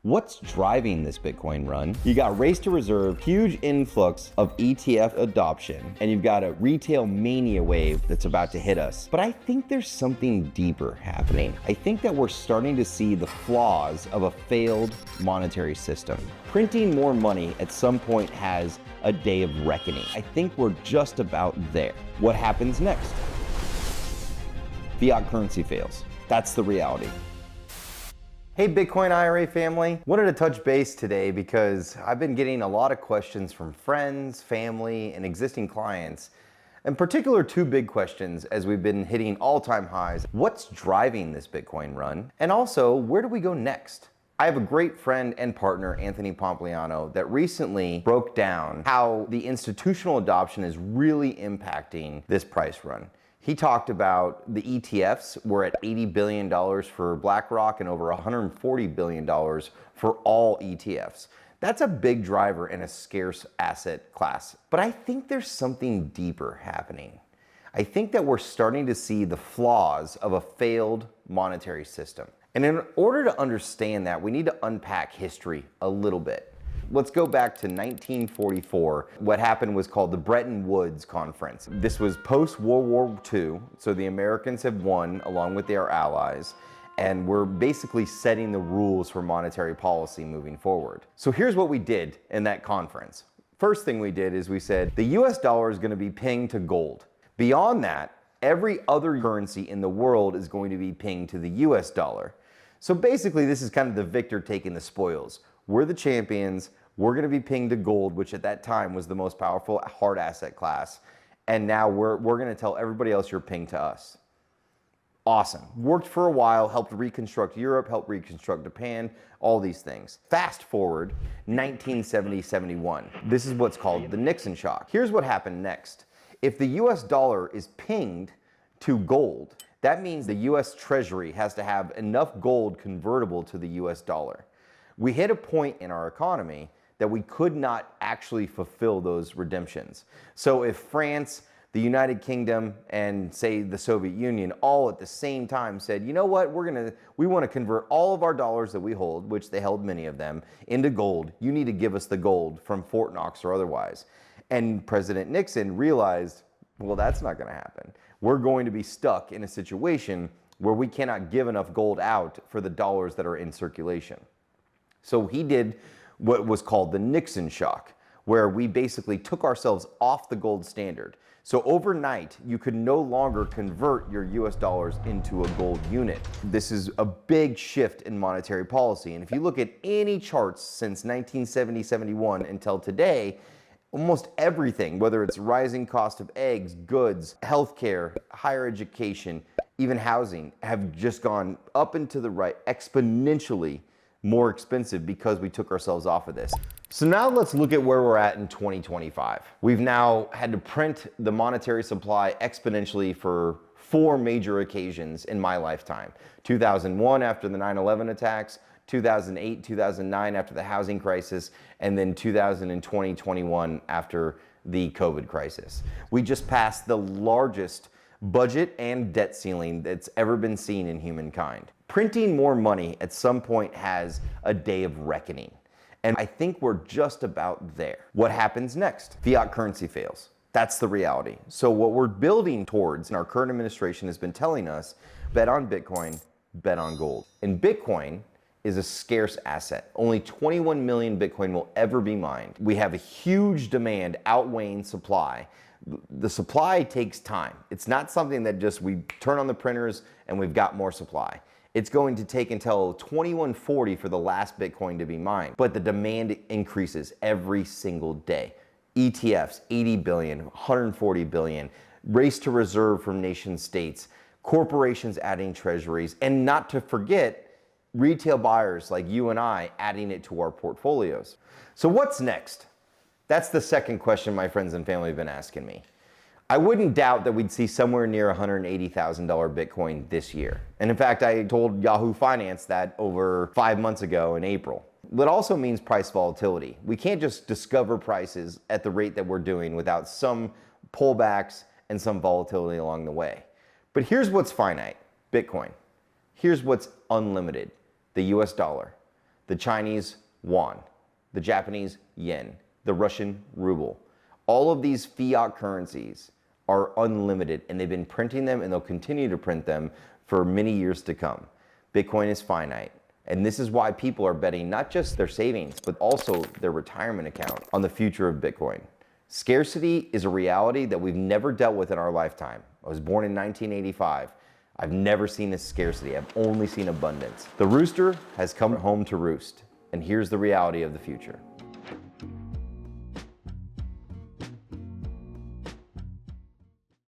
What's driving this Bitcoin run? You got race to reserve, huge influx of ETF adoption, and you've got a retail mania wave that's about to hit us. But I think there's something deeper happening. I think that we're starting to see the flaws of a failed monetary system. Printing more money at some point has a day of reckoning. I think we're just about there. What happens next? Fiat currency fails. That's the reality. Hey BitcoinIRA family, wanted to touch base today because I've been getting a lot of questions from friends, family, and existing clients. In particular, two big questions as we've been hitting all-time highs. What's driving this Bitcoin run? And also, where do we go next? I have a great friend and partner, Anthony Pompliano, that recently broke down how the institutional adoption is really impacting this price run. He talked about the ETFs were at $80 billion for BlackRock and over $140 billion for all ETFs. That's a big driver in a scarce asset class. But I think there's something deeper happening. I think that we're starting to see the flaws of a failed monetary system. And in order to understand that, we need to unpack history a little bit. Let's go back to 1944. What happened was called the Bretton Woods Conference. This was post-World War II, so the Americans have won along with their allies, and we're basically setting the rules for monetary policy moving forward. So here's what we did in that conference. First thing we did is we said the US dollar is going to be pinged to gold. Beyond that, every other currency in the world is going to be pinged to the US dollar. So basically this is kind of the victor taking the spoils. We're the champions, we're gonna be pinged to gold, which at that time was the most powerful hard asset class. And now we're gonna tell everybody else you're pinged to us. Awesome, worked for a while, helped reconstruct Europe, helped reconstruct Japan, all these things. Fast forward, 1970-71. This is what's called the Nixon shock. Here's what happened next. If the US dollar is pinged to gold, that means the US Treasury has to have enough gold convertible to the US dollar. We hit a point in our economy that we could not actually fulfill those redemptions. So if France, the United Kingdom, and say the Soviet Union all at the same time said, you know what, we want to convert all of our dollars that we hold, which they held many of them, into gold. You need to give us the gold from Fort Knox or otherwise. And President Nixon realized, well, that's not going to happen. We're going to be stuck in a situation where we cannot give enough gold out for the dollars that are in circulation. So he did what was called the Nixon shock, where we basically took ourselves off the gold standard. So overnight, you could no longer convert your US dollars into a gold unit. This is a big shift in monetary policy. And if you look at any charts since 1970-71 until today, almost everything, whether it's rising cost of eggs, goods, healthcare, higher education, even housing, have just gone up and to the right exponentially more expensive because we took ourselves off of this. So now let's look at where we're at in 2025. We've now had to print the monetary supply exponentially for 4 major occasions in my lifetime. 2001 after the 9/11 attacks, 2008, 2009 after the housing crisis, and then 2020-21 after the COVID crisis. We just passed the largest budget and debt ceiling that's ever been seen in humankind. Printing more money at some point has a day of reckoning. And I think we're just about there. What happens next? Fiat currency fails. That's the reality. So what we're building towards, and our current administration has been telling us, bet on Bitcoin, bet on gold. And Bitcoin is a scarce asset. Only 21 million Bitcoin will ever be mined. We have a huge demand outweighing supply. The supply takes time. It's not something that just we turn on the printers and we've got more supply. It's going to take until 2140 for the last Bitcoin to be mined, but the demand increases every single day. ETFs, 80 billion, 140 billion, race to reserve from nation states, corporations adding treasuries, and not to forget retail buyers like you and I adding it to our portfolios. So what's next? That's the second question my friends and family have been asking me. I wouldn't doubt that we'd see somewhere near $180,000 Bitcoin this year. And in fact, I told Yahoo Finance that over 5 months ago in April. That also means price volatility. We can't just discover prices at the rate that we're doing without some pullbacks and some volatility along the way. But here's what's finite, Bitcoin. Here's what's unlimited, the US dollar. the Chinese yuan, the Japanese yen, the Russian ruble. All of these fiat currencies are unlimited, and they've been printing them and they'll continue to print them for many years to come. Bitcoin is finite. And this is why people are betting not just their savings, but also their retirement account on the future of Bitcoin. Scarcity is a reality that we've never dealt with in our lifetime. I was born in 1985. I've never seen this scarcity. I've only seen abundance. The rooster has come home to roost, and here's the reality of the future.